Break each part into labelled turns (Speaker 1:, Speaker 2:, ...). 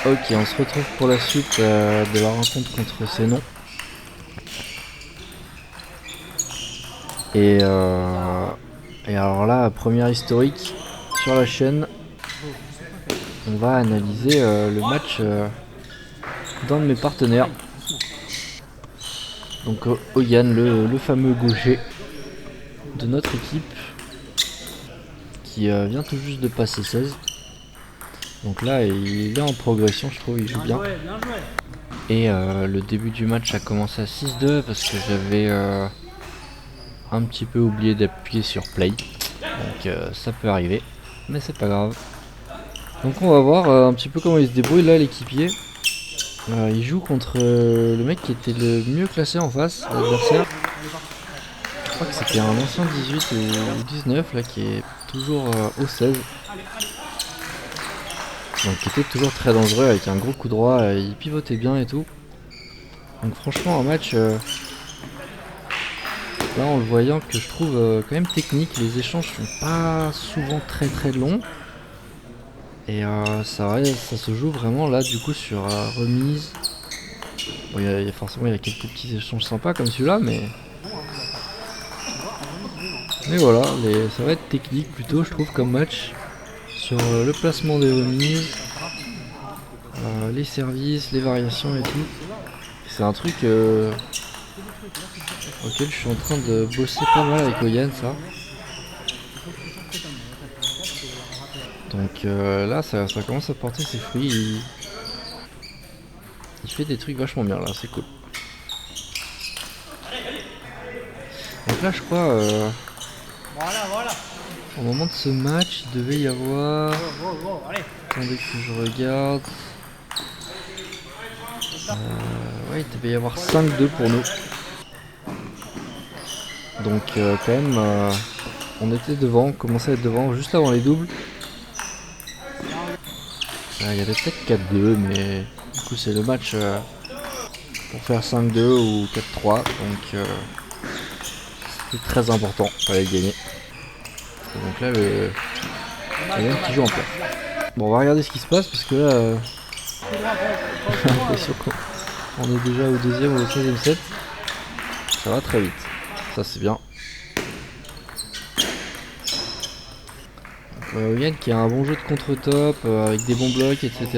Speaker 1: Ok, on se retrouve pour la suite de la rencontre contre Sénon. Et, et alors là, première historique sur la chaîne, on va analyser le match d'un de mes partenaires. Donc Oyan, le fameux gaucher de notre équipe, qui vient tout juste de passer 16. Donc là, il est en progression, je trouve, il joue bien. Et le début du match a commencé à 6-2 parce que j'avais un petit peu oublié d'appuyer sur play. Donc ça peut arriver, mais c'est pas grave. Donc on va voir un petit peu comment il se débrouille là, l'équipier. Il joue contre le mec qui était le mieux classé en face, l'adversaire. Je crois que c'était un ancien 18 ou 19 là qui est toujours au 16. Donc qui était toujours très dangereux avec un gros coup droit, il pivotait bien et tout. Donc franchement un match là en le voyant que je trouve quand même technique, les échanges sont pas souvent très longs. Et ça se joue vraiment là du coup sur remise. Bon, forcément il y a quelques petits échanges sympas comme celui-là, mais voilà, ça va être technique plutôt je trouve comme match. Sur le placement des remises, les services, les variations et tout. C'est un truc auquel je suis en train de bosser pas mal avec Oyan, ça. Donc là ça commence à porter ses fruits. Il fait des trucs vachement bien là, c'est cool. Donc là je crois au moment de ce match il devait y avoir... Attendez que je regarde. Ouais, il devait y avoir 5-2 pour nous. Donc quand même on était devant, on commençait à être devant juste avant les doubles. Il y avait peut-être 4-2 mais du coup c'est le match pour faire 5-2 ou 4-3, donc c'était très important, il fallait gagner. Et donc là le Yann qui joue en place. Bon, on va regarder ce qui se passe parce que là j'ai l'impression qu'on est déjà au deuxième ou au 16e set. Ça va très vite, ça c'est bien. Yann qui a un bon jeu de contre-top avec des bons blocs, etc.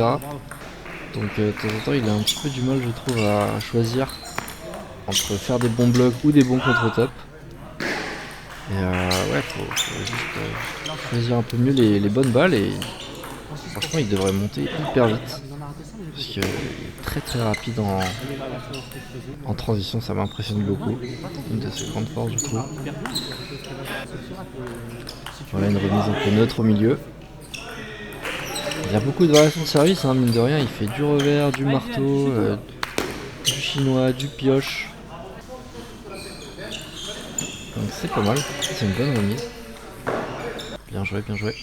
Speaker 1: Donc de temps en temps il a un petit peu du mal je trouve à choisir entre faire des bons blocs ou des bons contre-top. Et ouais, faut juste choisir un peu mieux les bonnes balles et franchement il devrait monter hyper vite. Parce qu'il est très rapide en transition, ça m'impressionne beaucoup. Une de ses grandes forces je trouve. Voilà une remise un peu neutre au milieu. Il y a beaucoup de variations de service, hein, mine de rien, il fait du revers, du marteau, du chinois, du pioche. Donc c'est pas mal, c'est une bonne remise. Bien joué, bien joué.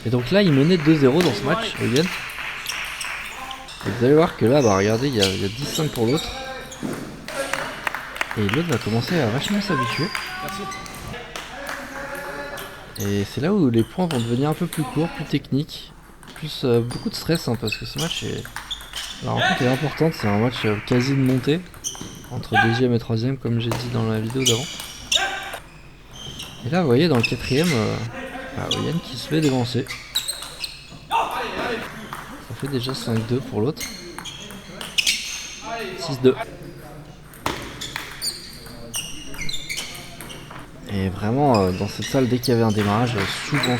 Speaker 1: Et donc là il menait 2-0 dans ce match, Eugen. Et vous allez voir que là, bah regardez, il y a 10-5 pour l'autre. Et l'autre va commencer à vachement s'habituer. Et c'est là où les points vont devenir un peu plus courts, plus techniques. Plus beaucoup de stress, hein, parce que ce match est... La rencontre est importante, c'est un match quasi de montée. Entre deuxième et troisième, comme j'ai dit dans la vidéo d'avant. Et là, vous voyez, dans le quatrième, Yann qui se fait dévancer. Ça fait déjà 5-2 pour l'autre. 6-2. Et vraiment, dans cette salle, dès qu'il y avait un démarrage, souvent,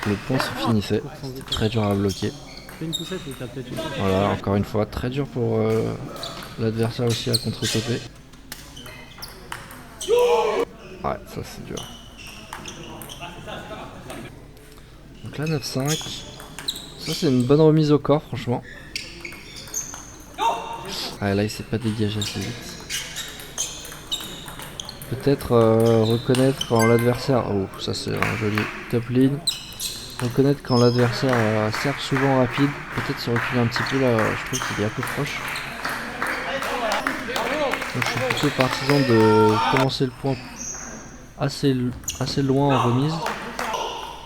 Speaker 1: le point se finissait. C'était très dur à bloquer. Voilà, encore une fois, très dur pour l'adversaire aussi à contre-topper. Ouais, ça c'est dur. Donc là, 9-5. Ça, c'est une bonne remise au corps, franchement. Ouais, là, il s'est pas dégagé assez vite. Peut-être reconnaître quand l'adversaire... Oh, ça c'est un joli top lead. Reconnaître quand l'adversaire sert souvent rapide. Peut-être se reculer un petit peu, là, je trouve qu'il est un peu proche. Donc je suis plutôt partisan de commencer le point assez loin en remise.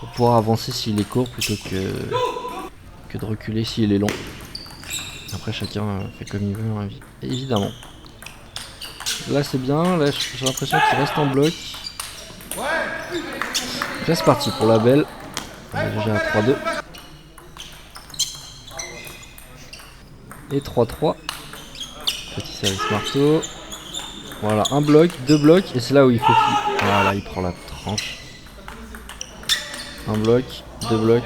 Speaker 1: pour pouvoir avancer s'il est court plutôt que de reculer s'il est long. Après chacun fait comme il veut, hein, évidemment. Là c'est bien, là j'ai l'impression qu'il reste en bloc. Là c'est parti pour la belle. On est déjà à 3-2. Et 3-3. Petit service marteau. Voilà, un bloc, deux blocs, et c'est là où il faut qu'il... Voilà, il prend la tranche. Un bloc, deux blocs.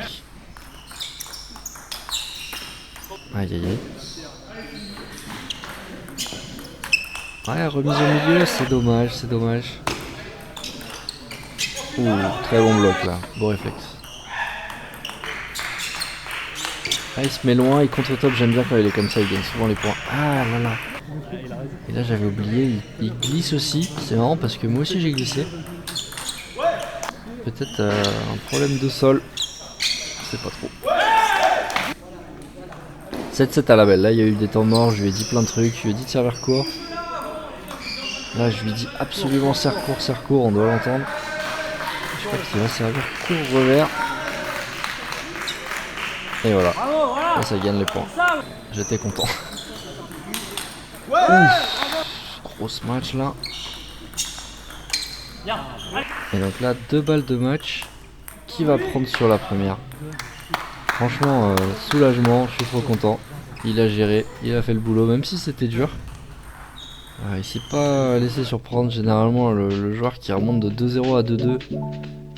Speaker 1: Aïe aïe aïe. Ouais, remise au milieu, c'est dommage, c'est dommage. Ouh, très bon bloc là, beau réflexe. Ah, il se met loin, il contre-top, j'aime bien quand il est comme ça, il gagne souvent les points. Ah là là. Et là j'avais oublié, il glisse aussi, c'est marrant parce que moi aussi j'ai glissé. Peut-être un problème de sol, je sais pas trop. 7-7 à la belle, là il y a eu des temps morts, je lui ai dit plein de trucs, je lui ai dit de servir court. Là je lui dis absolument serre court, on doit l'entendre. Je crois qu'il va servir court revers. Et voilà, là ça gagne les points. J'étais content. Ouf, grosse match là. Et donc là 2 balles de match. Qui va prendre sur la première? Franchement soulagement, je suis trop content. Il a géré, il a fait le boulot même si c'était dur. Il s'est pas laissé surprendre. Généralement le joueur qui remonte de 2-0 à 2-2,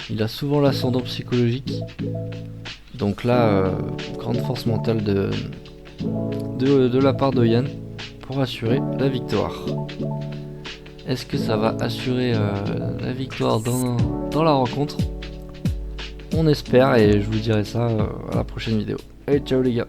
Speaker 1: il a souvent l'ascendant psychologique. Donc là grande force mentale de la part de Yann pour assurer la victoire. Est-ce que ça va assurer la victoire dans la rencontre? On espère, et je vous dirai ça à la prochaine vidéo. Allez, ciao les gars.